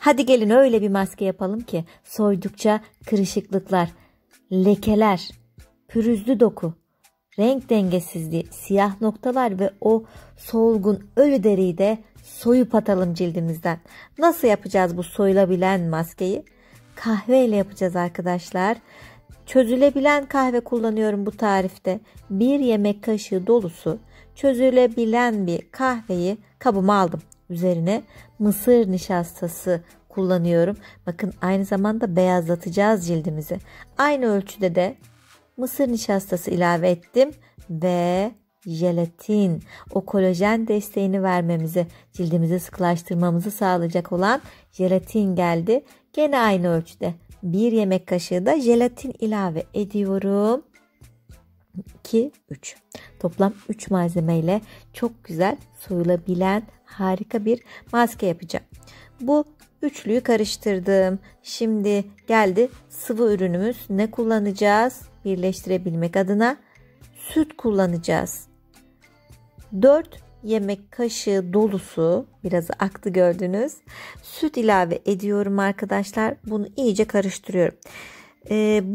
Hadi gelin öyle bir maske yapalım ki soydukça kırışıklıklar, lekeler, pürüzlü doku, renk dengesizliği, siyah noktalar ve o solgun ölü deriyi de soyup atalım cildimizden. Nasıl yapacağız bu soyulabilen maskeyi? Kahve ile yapacağız arkadaşlar. Çözülebilen kahve kullanıyorum bu tarifte. 1 yemek kaşığı dolusu çözülebilen bir kahveyi kabıma aldım. Üzerine mısır nişastası kullanıyorum. Bakın aynı zamanda beyazlatacağız cildimizi. Aynı ölçüde de mısır nişastası ilave ettim ve jelatin, o kolajen desteğini vermemizi, cildimizi sıkılaştırmamızı sağlayacak olan jelatin geldi. Gene aynı ölçüde 1 yemek kaşığı da jelatin ilave ediyorum. 2, 3. Toplam 3 malzemeyle çok güzel soyulabilen harika bir maske yapacağım. Bu üçlüyü karıştırdım. Şimdi geldi sıvı ürünümüz. Ne kullanacağız? Birleştirebilmek adına süt kullanacağız. 4 yemek kaşığı dolusu, biraz aktı gördünüz, süt ilave ediyorum arkadaşlar. Bunu iyice karıştırıyorum.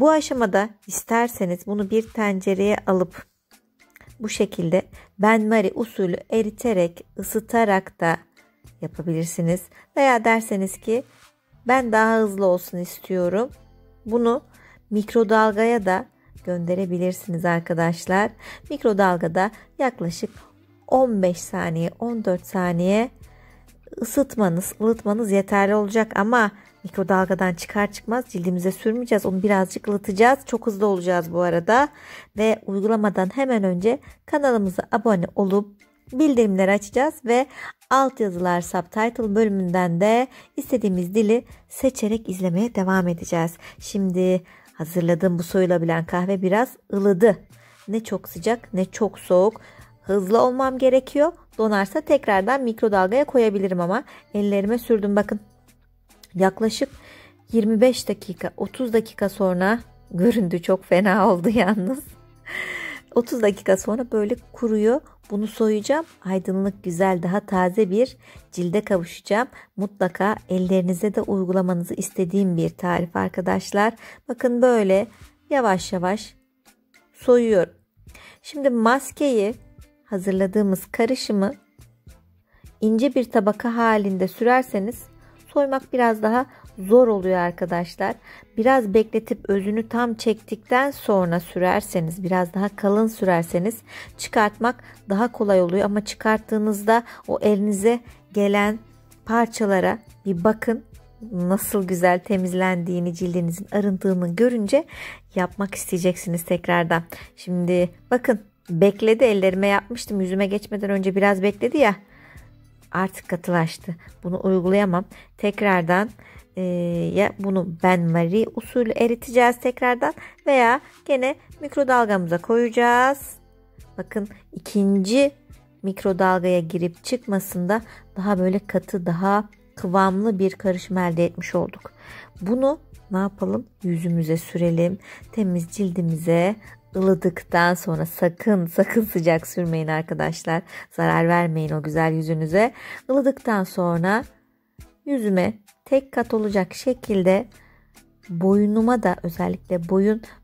Bu aşamada isterseniz bunu bir tencereye alıp bu şekilde benmari usulü eriterek, ısıtarak da yapabilirsiniz. Veya derseniz ki ben daha hızlı olsun istiyorum, bunu mikrodalgaya da gönderebilirsiniz arkadaşlar. Mikrodalgada yaklaşık 15 saniye 14 saniye ılıtmanız yeterli olacak ama mikrodalgadan çıkar çıkmaz cildimize sürmeyeceğiz. Onu birazcık ılıtacağız. Çok hızlı olacağız bu arada. Ve uygulamadan hemen önce kanalımıza abone olup bildirimleri açacağız ve altyazılar subtitle bölümünden de istediğimiz dili seçerek izlemeye devam edeceğiz. Şimdi hazırladığım bu soyulabilen kahve biraz ılıdı. Ne çok sıcak ne çok soğuk. Hızlı olmam gerekiyor. Donarsa tekrardan mikrodalgaya koyabilirim ama ellerime sürdüm bakın. Yaklaşık 25 dakika 30 dakika sonra göründü, çok fena oldu yalnız. 30 dakika sonra böyle kuruyor. Bunu soyacağım. Aydınlık, güzel, daha taze bir cilde kavuşacağım. Mutlaka ellerinize de uygulamanızı istediğim bir tarif arkadaşlar. Bakın böyle yavaş yavaş soyuyorum. Şimdi maskeyi, hazırladığımız karışımı ince bir tabaka halinde sürerseniz soymak biraz daha zor oluyor arkadaşlar. Biraz bekletip özünü tam çektikten sonra sürerseniz, biraz daha kalın sürerseniz çıkartmak daha kolay oluyor. Ama çıkarttığınızda o elinize gelen parçalara bir bakın. Nasıl güzel temizlendiğini, cildinizin arındığını görünce yapmak isteyeceksiniz tekrardan. Şimdi bakın, bekledi, ellerime yapmıştım. Yüzüme geçmeden önce biraz bekledi ya. Artık katılaştı. Bunu uygulayamam. Tekrardan ya bunu benmari usulü eriteceğiz tekrardan veya gene mikrodalgamıza koyacağız. Bakın ikinci mikrodalgaya girip çıkmasında daha böyle katı, daha kıvamlı bir karışım elde etmiş olduk. Bunu ne yapalım? Yüzümüze sürelim. Temiz cildimize ılıdıktan sonra sakın sıcak sürmeyin arkadaşlar. Zarar vermeyin o güzel yüzünüze. Ilıdıktan sonra yüzüme tek kat olacak şekilde boynuma da,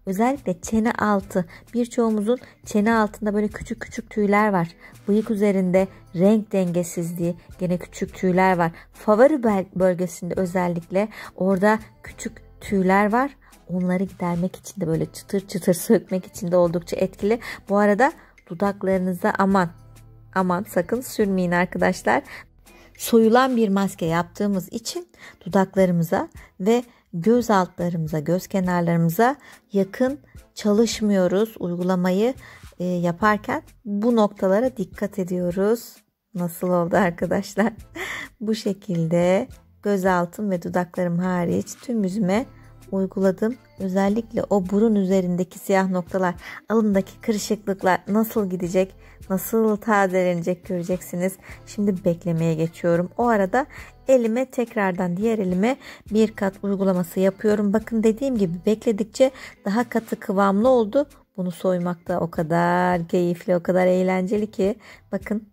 özellikle çene altı, birçoğumuzun çene altında böyle küçük küçük tüyler var. Bıyık üzerinde renk dengesizliği, gene küçük tüyler var. Favori bölgesinde özellikle orada küçük tüyler var. Onları gidermek için de böyle çıtır çıtır sökmek için de oldukça etkili. Bu arada dudaklarınıza aman sakın sürmeyin arkadaşlar. Soyulan bir maske yaptığımız için dudaklarımıza ve göz altlarımıza, göz kenarlarımıza yakın çalışmıyoruz. Uygulamayı yaparken bu noktalara dikkat ediyoruz. Nasıl oldu arkadaşlar? Bu şekilde göz altım ve dudaklarım hariç tüm yüzüme uyguladım. Özellikle o burun üzerindeki siyah noktalar, alındaki kırışıklıklar nasıl gidecek, nasıl tazelenecek göreceksiniz. Şimdi beklemeye geçiyorum. O arada elime tekrardan, diğer elime bir kat uygulaması yapıyorum. Bakın dediğim gibi bekledikçe daha katı, kıvamlı oldu. Bunu soymak da o kadar keyifli, o kadar eğlenceli ki bakın.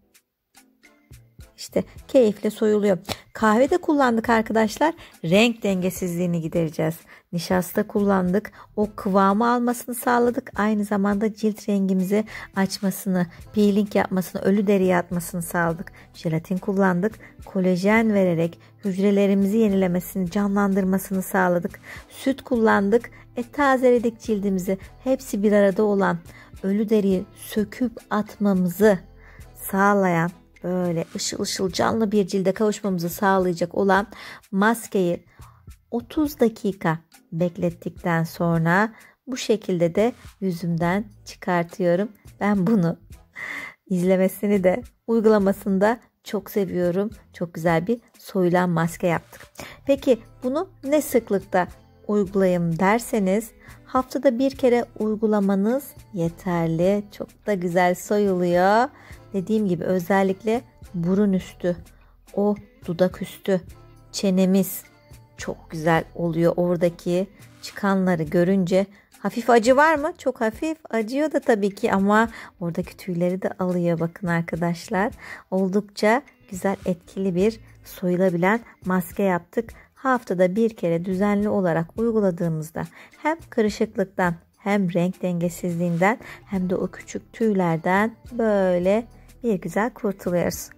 işte keyifle soyuluyor. Kahve de kullandık arkadaşlar. Renk dengesizliğini gidereceğiz. Nişasta kullandık. O kıvamı almasını sağladık. Aynı zamanda cilt rengimizi açmasını, peeling yapmasını, ölü deriye atmasını sağladık. Jelatin kullandık. Kolajen vererek hücrelerimizi yenilemesini, canlandırmasını sağladık. Süt kullandık. Tazeledik cildimizi. Hepsi bir arada olan, ölü deriyi söküp atmamızı sağlayan, böyle ışıl ışıl canlı bir cilde kavuşmamızı sağlayacak olan maskeyi 30 dakika beklettikten sonra bu şekilde de yüzümden çıkartıyorum. Ben bunu izlemesini de uygulamasını da çok seviyorum. Çok güzel bir soyulan maske yaptık. Peki bunu ne sıklıkta uygulayayım derseniz, haftada bir kere uygulamanız yeterli. Çok da güzel soyuluyor. Dediğim gibi özellikle burun üstü, o dudak üstü, çenemiz çok güzel oluyor. Oradaki çıkanları görünce hafif acı var mı? Çok hafif acıyor da tabii ki, ama oradaki tüyleri de alıyor. Bakın arkadaşlar, oldukça güzel, etkili bir soyulabilen maske yaptık. Haftada bir kere düzenli olarak uyguladığımızda hem kırışıklıktan, hem renk dengesizliğinden, hem de o küçük tüylerden böyle bir güzel kurtuluyoruz.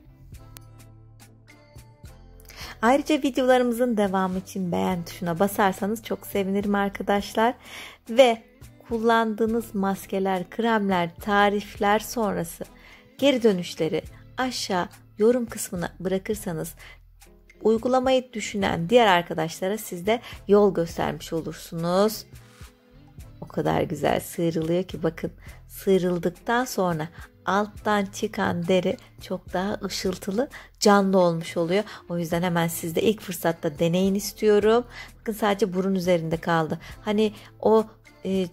Ayrıca videolarımızın devamı için beğen tuşuna basarsanız çok sevinirim arkadaşlar. Ve kullandığınız maskeler, kremler, tarifler sonrası geri dönüşleri aşağı yorum kısmına bırakırsanız, uygulamayı düşünen diğer arkadaşlara siz de yol göstermiş olursunuz. O kadar güzel sıyrılıyor ki, bakın, sıyrıldıktan sonra alttan çıkan deri çok daha ışıltılı, canlı olmuş oluyor. O yüzden hemen siz de ilk fırsatta deneyin istiyorum. Bakın, sadece burun üzerinde kaldı. Hani o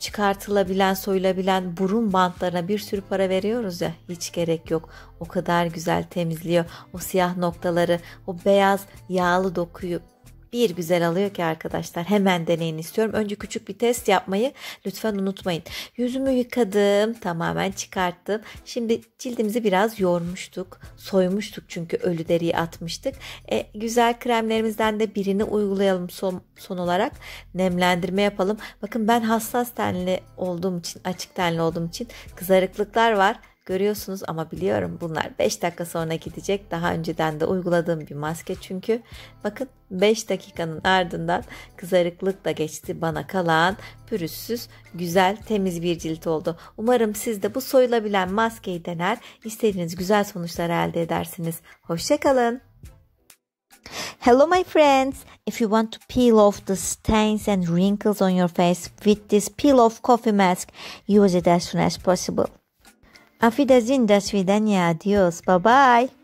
çıkartılabilen, soyulabilen burun bantlarına bir sürü para veriyoruz ya, hiç gerek yok. O kadar güzel temizliyor. O siyah noktaları, o beyaz yağlı dokuyu bir güzel alıyor ki arkadaşlar, hemen deneyin istiyorum. Önce küçük bir test yapmayı lütfen unutmayın. Yüzümü yıkadım, tamamen çıkarttım. Şimdi cildimizi biraz yormuştuk, soymuştuk çünkü ölü deriyi atmıştık. Güzel kremlerimizden de birini uygulayalım son olarak. Nemlendirme yapalım. Bakın, ben hassas tenli olduğum için, açık tenli olduğum için kızarıklıklar var. Görüyorsunuz ama biliyorum bunlar 5 dakika sonra gidecek. Daha önceden de uyguladığım bir maske çünkü. Bakın, 5 dakikanın ardından kızarıklık da geçti. Bana kalan pürüzsüz, güzel, temiz bir cilt oldu. Umarım siz de bu soyulabilen maskeyi dener, istediğiniz güzel sonuçlar elde edersiniz. Hoşça kalın. Hello my friends, if you want to peel off the stains and wrinkles on your face with this peel off coffee mask, use it as soon as possible. Auf Wiedersehen, das Vidania, adios, bye bye.